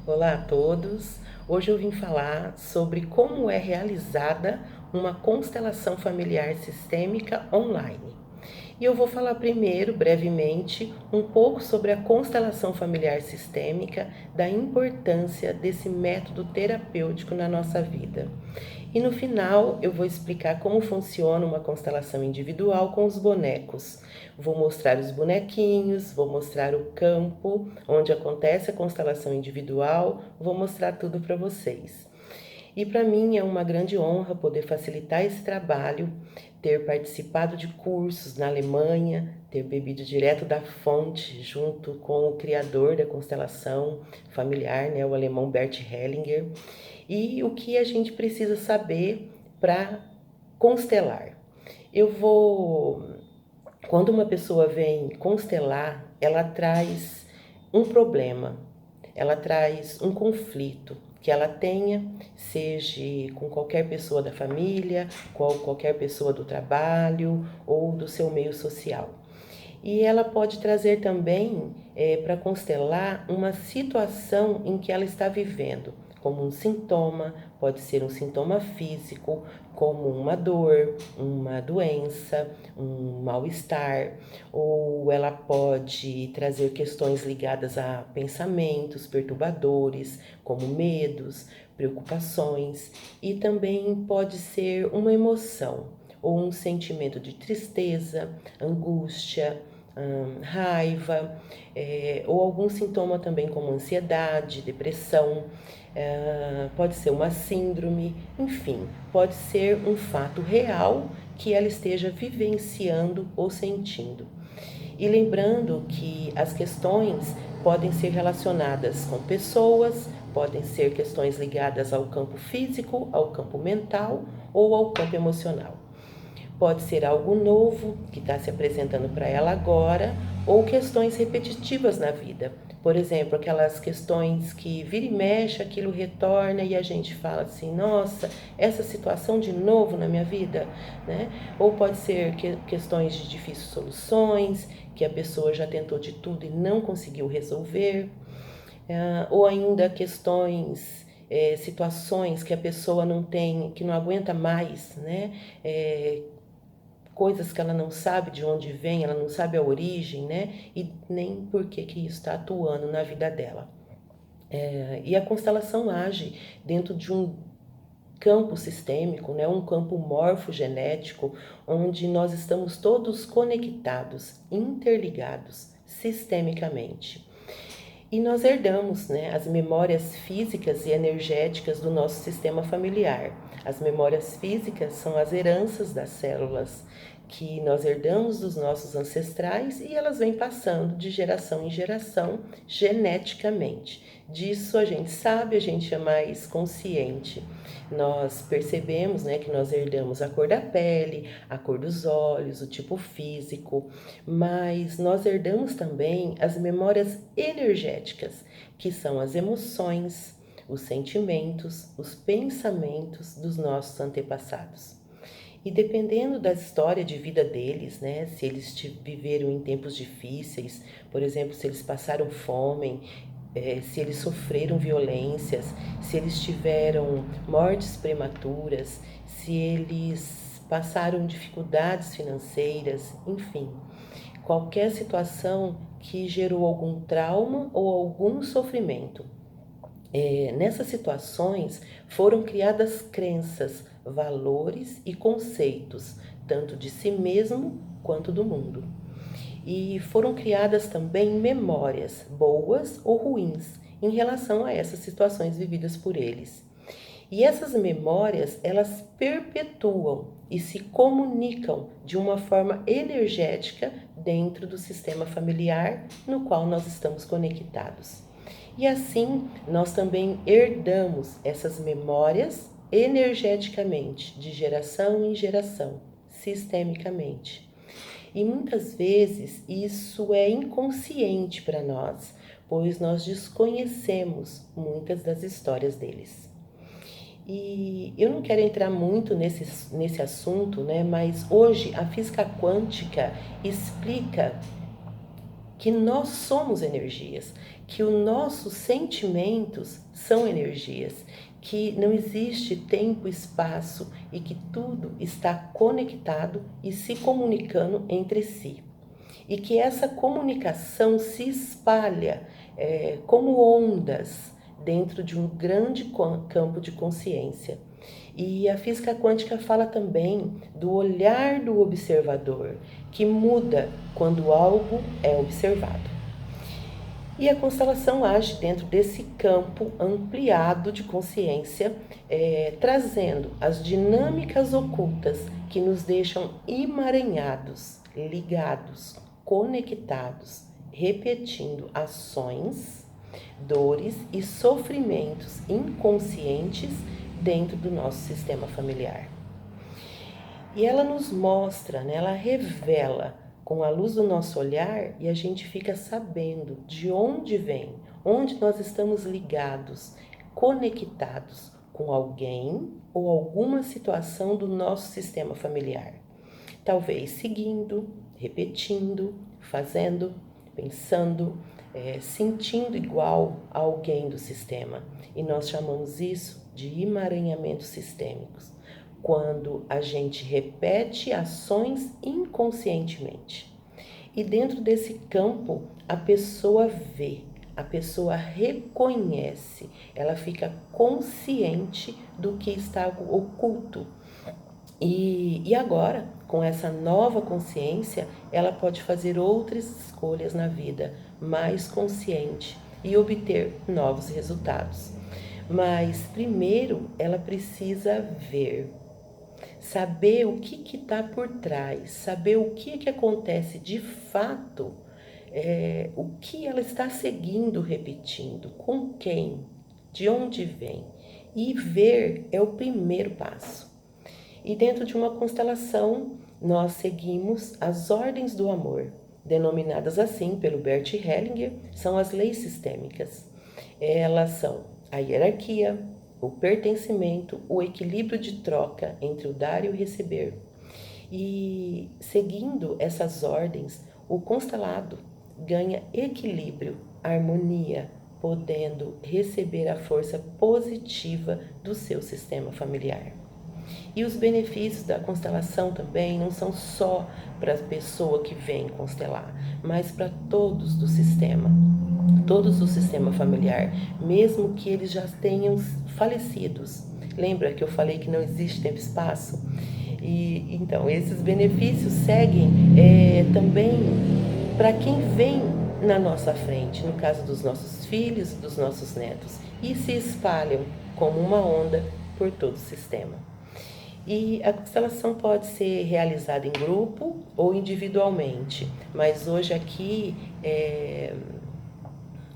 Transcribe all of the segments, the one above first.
Olá a todos! Hoje eu vim falar sobre como é realizada uma constelação familiar sistêmica online. E eu vou falar primeiro, brevemente, um pouco sobre a constelação familiar sistêmica, da importância desse método terapêutico na nossa vida. E no final eu vou explicar como funciona uma constelação individual com os bonecos. Vou mostrar os bonequinhos, vou mostrar o campo onde acontece a constelação individual, vou mostrar tudo para vocês. E para mim é uma grande honra poder facilitar esse trabalho, ter participado de cursos na Alemanha, ter bebido direto da fonte junto com o criador da constelação familiar, o alemão Bert Hellinger, e o que a gente precisa saber para constelar. Quando uma pessoa vem constelar, ela traz um problema, ela traz um conflito que ela tenha, seja com qualquer pessoa da família, com qualquer pessoa do trabalho ou do seu meio social. E ela pode trazer também para constelar uma situação em que ela está vivendo, como um sintoma, pode ser um sintoma físico, como uma dor, uma doença, um mal-estar, ou ela pode trazer questões ligadas a pensamentos perturbadores, como medos, preocupações, e também pode ser uma emoção ou um sentimento de tristeza, angústia, raiva, ou algum sintoma também como ansiedade, depressão, pode ser uma síndrome, enfim, pode ser um fato real que ela esteja vivenciando ou sentindo. E lembrando que as questões podem ser relacionadas com pessoas, podem ser questões ligadas ao campo físico, ao campo mental ou ao campo emocional. Pode ser algo novo que está se apresentando para ela agora, ou questões repetitivas na vida. Por exemplo, aquelas questões que vira e mexe, aquilo retorna e a gente fala assim, nossa, essa situação de novo na minha vida, né? Ou pode ser questões de difíceis soluções, que a pessoa já tentou de tudo e não conseguiu resolver, ou ainda questões situações que a pessoa não tem, que não aguenta mais, né? Coisas que ela não sabe de onde vem, ela não sabe a origem, né? E nem por que isso está atuando na vida dela. E a constelação age dentro de um campo sistêmico, né? Um campo morfogenético, onde nós estamos todos conectados, interligados, sistemicamente. E nós herdamos, né, as memórias físicas e energéticas do nosso sistema familiar. As memórias físicas são as heranças das células que nós herdamos dos nossos ancestrais e elas vêm passando de geração em geração geneticamente. Disso a gente sabe, a gente é mais consciente. Nós percebemos, né, que nós herdamos a cor da pele, a cor dos olhos, o tipo físico, mas nós herdamos também as memórias energéticas, que são as emoções, os sentimentos, os pensamentos dos nossos antepassados. E dependendo da história de vida deles, né, se eles viveram em tempos difíceis, por exemplo, se eles passaram fome, se eles sofreram violências, se eles tiveram mortes prematuras, se eles passaram dificuldades financeiras, enfim, qualquer situação que gerou algum trauma ou algum sofrimento. Nessas situações foram criadas crenças, valores e conceitos, tanto de si mesmo quanto do mundo. E foram criadas também memórias, boas ou ruins, em relação a essas situações vividas por eles. E essas memórias, elas perpetuam e se comunicam de uma forma energética dentro do sistema familiar no qual nós estamos conectados. E assim, nós também herdamos essas memórias energeticamente, de geração em geração, sistemicamente. E muitas vezes isso é inconsciente para nós, pois nós desconhecemos muitas das histórias deles. E eu não quero entrar muito nesse assunto, né? Mas hoje a física quântica explica que nós somos energias, que os nossos sentimentos são energias, que não existe tempo e espaço e que tudo está conectado e se comunicando entre si. E que essa comunicação se espalha como ondas dentro de um grande campo de consciência. E a física quântica fala também do olhar do observador, que muda quando algo é observado. E a constelação age dentro desse campo ampliado de consciência, trazendo as dinâmicas ocultas que nos deixam emaranhados, ligados, conectados, repetindo ações, dores e sofrimentos inconscientes dentro do nosso sistema familiar. E ela nos mostra, né, ela revela com a luz do nosso olhar e a gente fica sabendo de onde vem, onde nós estamos ligados, conectados com alguém ou alguma situação do nosso sistema familiar. Talvez seguindo, repetindo, fazendo, pensando, sentindo igual a alguém do sistema. E nós chamamos isso de emaranhamentos sistêmicos, quando a gente repete ações inconscientemente. E dentro desse campo, a pessoa vê, a pessoa reconhece, ela fica consciente do que está oculto. E agora, com essa nova consciência, ela pode fazer outras escolhas na vida, mais consciente e obter novos resultados. Mas primeiro ela precisa ver, saber o que está por trás, saber o que acontece de fato, o que ela está seguindo, repetindo, com quem, de onde vem. E ver é o primeiro passo. E dentro de uma constelação, nós seguimos as ordens do amor, denominadas assim pelo Bert Hellinger, são as leis sistêmicas. Elas são a hierarquia, o pertencimento, o equilíbrio de troca entre o dar e o receber. E seguindo essas ordens, o constelado ganha equilíbrio, harmonia, podendo receber a força positiva do seu sistema familiar. E os benefícios da constelação também não são só para a pessoa que vem constelar, mas para todos do sistema familiar, mesmo que eles já tenham falecidos. Lembra que eu falei que não existe tempo e espaço? E então esses benefícios seguem também para quem vem na nossa frente, no caso dos nossos filhos, dos nossos netos, e se espalham como uma onda por todo o sistema. E a constelação pode ser realizada em grupo ou individualmente, mas hoje aqui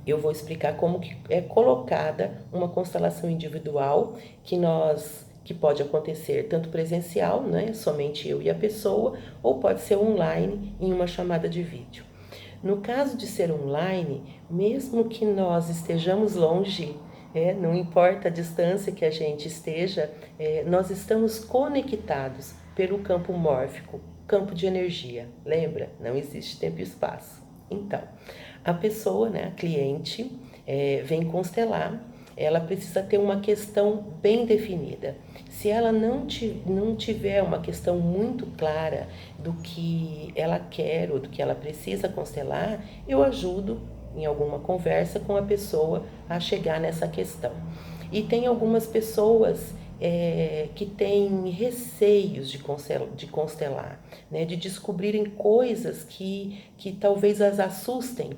eu vou explicar como que é colocada uma constelação individual que pode acontecer tanto presencial, né, somente eu e a pessoa, ou pode ser online em uma chamada de vídeo. No caso de ser online, mesmo que nós estejamos longe, não importa a distância que a gente esteja, nós estamos conectados pelo campo mórfico, campo de energia. Lembra? Não existe tempo e espaço. Então, a pessoa, né, a cliente, vem constelar, ela precisa ter uma questão bem definida. Se ela não tiver uma questão muito clara do que ela quer ou do que ela precisa constelar, eu ajudo em alguma conversa com a pessoa a chegar nessa questão. E tem algumas pessoas que têm receios de constelar, né, de descobrirem coisas que talvez as assustem,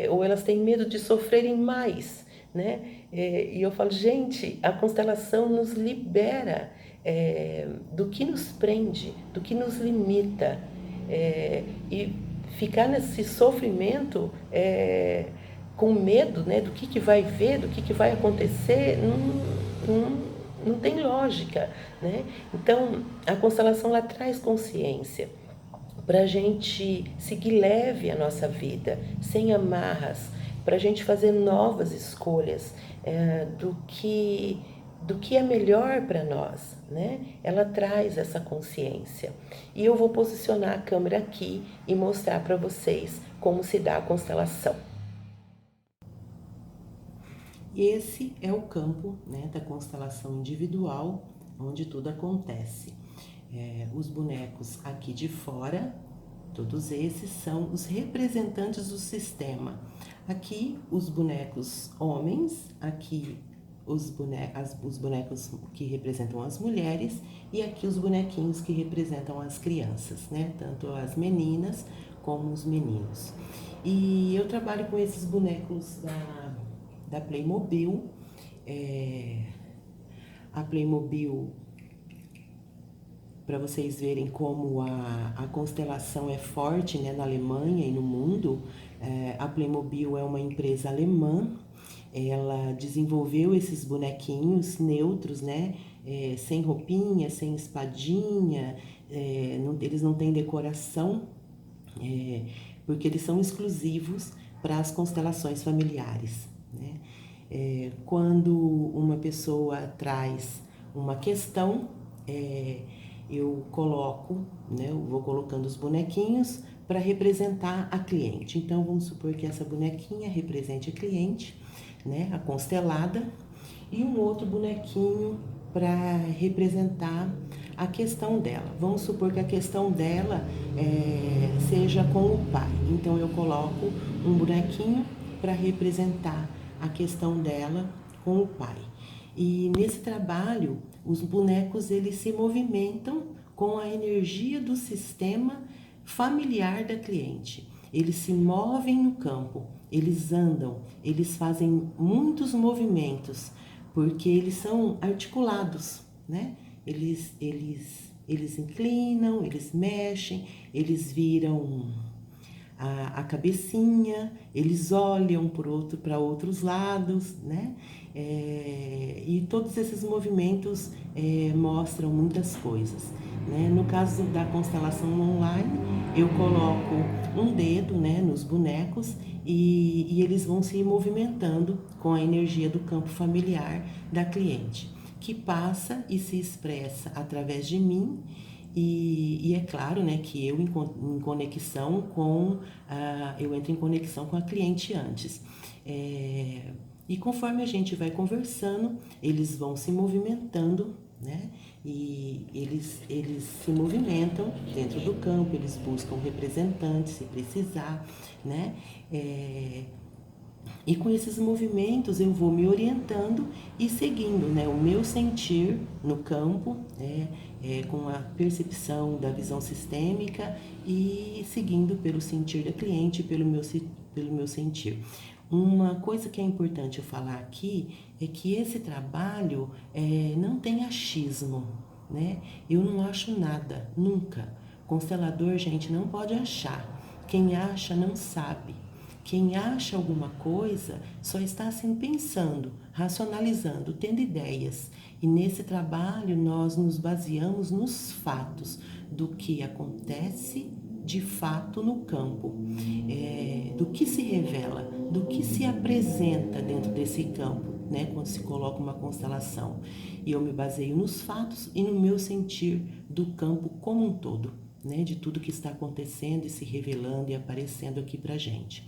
ou elas têm medo de sofrerem mais, né? E eu falo, gente, a constelação nos libera do que nos prende, do que nos limita, e ficar nesse sofrimento com medo, né, do que vai ver, do que vai acontecer, não tem lógica, né? Então, a constelação ela traz consciência para a gente seguir leve a nossa vida, sem amarras, para a gente fazer novas escolhas do que é melhor para nós, né? Ela traz essa consciência. E eu vou posicionar a câmera aqui e mostrar para vocês como se dá a constelação. Esse é o campo, né, da constelação individual, onde tudo acontece. Os bonecos aqui de fora, todos esses são os representantes do sistema. Aqui os bonecos homens, aqui os bonecos que representam as mulheres e aqui os bonequinhos que representam as crianças, né? Tanto as meninas como os meninos. E eu trabalho com esses bonecos da Playmobil. A Playmobil, para vocês verem como a constelação é forte, né, na Alemanha e no mundo, a Playmobil é uma empresa alemã. Ela desenvolveu esses bonequinhos neutros, né, sem roupinha, sem espadinha, eles não têm decoração, porque eles são exclusivos para as constelações familiares, né? Quando uma pessoa traz uma questão, eu coloco, né, eu vou colocando os bonequinhos para representar a cliente. Então, vamos supor que essa bonequinha represente a cliente, né, a constelada, e um outro bonequinho para representar a questão dela. Vamos supor que a questão dela seja com o pai. Então, eu coloco um bonequinho para representar a questão dela com o pai. E nesse trabalho, os bonecos eles se movimentam com a energia do sistema familiar da cliente. Eles se movem no campo, eles andam, eles fazem muitos movimentos, porque eles são articulados, né? Eles inclinam, eles mexem, eles viram a cabecinha, eles olham para outros lados, né? E todos esses movimentos mostram muitas coisas, né? No caso da constelação online, eu coloco um dedo, né, nos bonecos e eles vão se movimentando com a energia do campo familiar da cliente, que passa e se expressa através de mim. E é claro, né, que eu em conexão com, eu entro em conexão com a cliente antes. E conforme a gente vai conversando, eles vão se movimentando, né? E eles se movimentam dentro do campo, eles buscam representantes se precisar, né? E com esses movimentos eu vou me orientando e seguindo, né, o meu sentir no campo, com a percepção da visão sistêmica e seguindo pelo sentir da cliente, pelo meu sentir. Uma coisa que é importante eu falar aqui é que esse trabalho não tem achismo, né? Eu não acho nada, nunca. Constelador, gente, não pode achar. Quem acha não sabe. Quem acha alguma coisa só está assim pensando, racionalizando, tendo ideias. E nesse trabalho nós nos baseamos nos fatos do que acontece de fato no campo, do que se revela, do que se apresenta dentro desse campo, né, quando se coloca uma constelação. E eu me baseio nos fatos e no meu sentir do campo como um todo, né, de tudo que está acontecendo e se revelando e aparecendo aqui pra gente.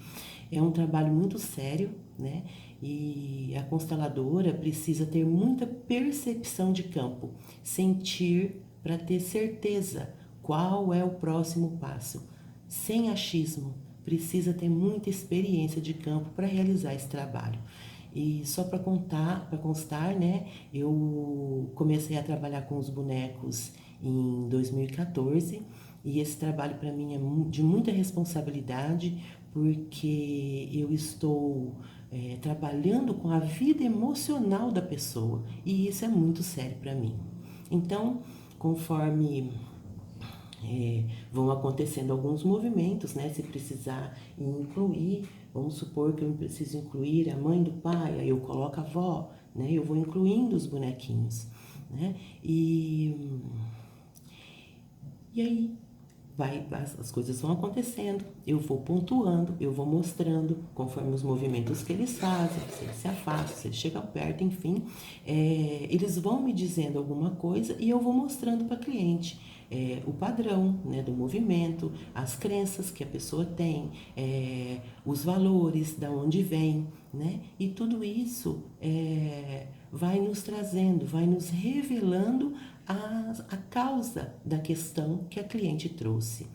É um trabalho muito sério, né? E a consteladora precisa ter muita percepção de campo, sentir para ter certeza qual é o próximo passo. Sem achismo, precisa ter muita experiência de campo para realizar esse trabalho. E só para constar, né, eu comecei a trabalhar com os bonecos em 2014 e esse trabalho para mim é de muita responsabilidade porque eu estou trabalhando com a vida emocional da pessoa e isso é muito sério para mim. Então, conforme vão acontecendo alguns movimentos, né? Se precisar incluir, vamos supor que eu preciso incluir a mãe do pai, aí eu coloco a avó, né? Eu vou incluindo os bonequinhos, né? E aí as coisas vão acontecendo, eu vou pontuando, eu vou mostrando conforme os movimentos que eles fazem, se eles se afastam, se eles chegam perto, enfim, eles vão me dizendo alguma coisa e eu vou mostrando para a cliente o padrão, né, do movimento, as crenças que a pessoa tem, os valores, da onde vem, né? E tudo isso vai nos trazendo, vai nos revelando a causa da questão que a cliente trouxe.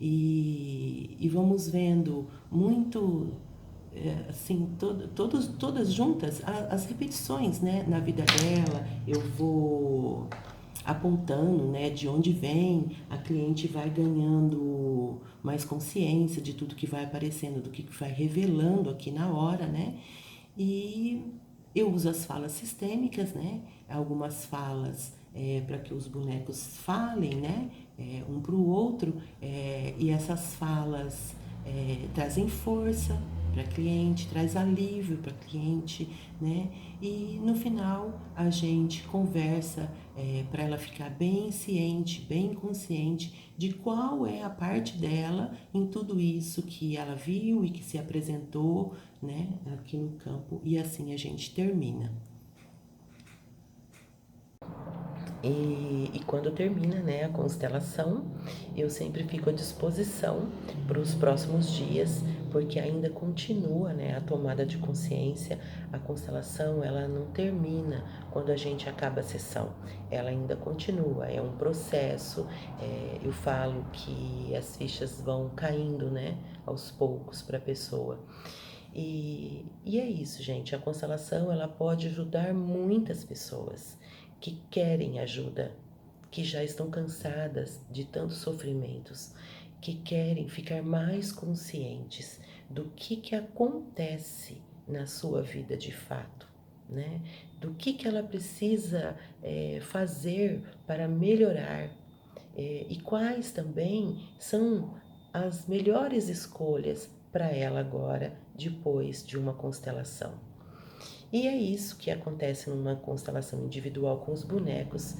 E vamos vendo muito, assim, todas juntas, as repetições, né, na vida dela. Eu vou apontando, né, de onde vem, a cliente vai ganhando mais consciência de tudo que vai aparecendo, do que vai revelando aqui na hora, né? E eu uso as falas sistêmicas, né? Algumas falas para que os bonecos falem, né? Um para o outro, e essas falas trazem força para a cliente, traz alívio para a cliente, né? E no final a gente conversa para ela ficar bem ciente, bem consciente de qual é a parte dela em tudo isso que ela viu e que se apresentou, né, aqui no campo, e assim a gente termina. E quando termina, né, a constelação, eu sempre fico à disposição para os próximos dias, porque ainda continua, né, a tomada de consciência. A constelação, ela não termina quando a gente acaba a sessão, ela ainda continua, é um processo. Eu falo que as fichas vão caindo, né, aos poucos para a pessoa. E é isso, gente. A constelação, ela pode ajudar muitas pessoas que querem ajuda, que já estão cansadas de tantos sofrimentos, que querem ficar mais conscientes do que acontece na sua vida de fato, né? Do que ela precisa fazer para melhorar, e quais também são as melhores escolhas para ela agora, depois de uma constelação. E é isso que acontece numa constelação individual com os bonecos.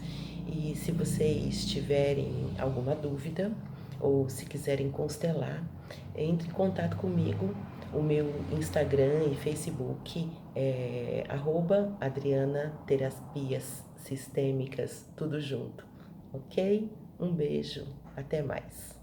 E se vocês tiverem alguma dúvida ou se quiserem constelar, entre em contato comigo. O meu Instagram e Facebook é @Adriana Terapias Sistêmicas, tudo junto, ok? Um beijo, até mais.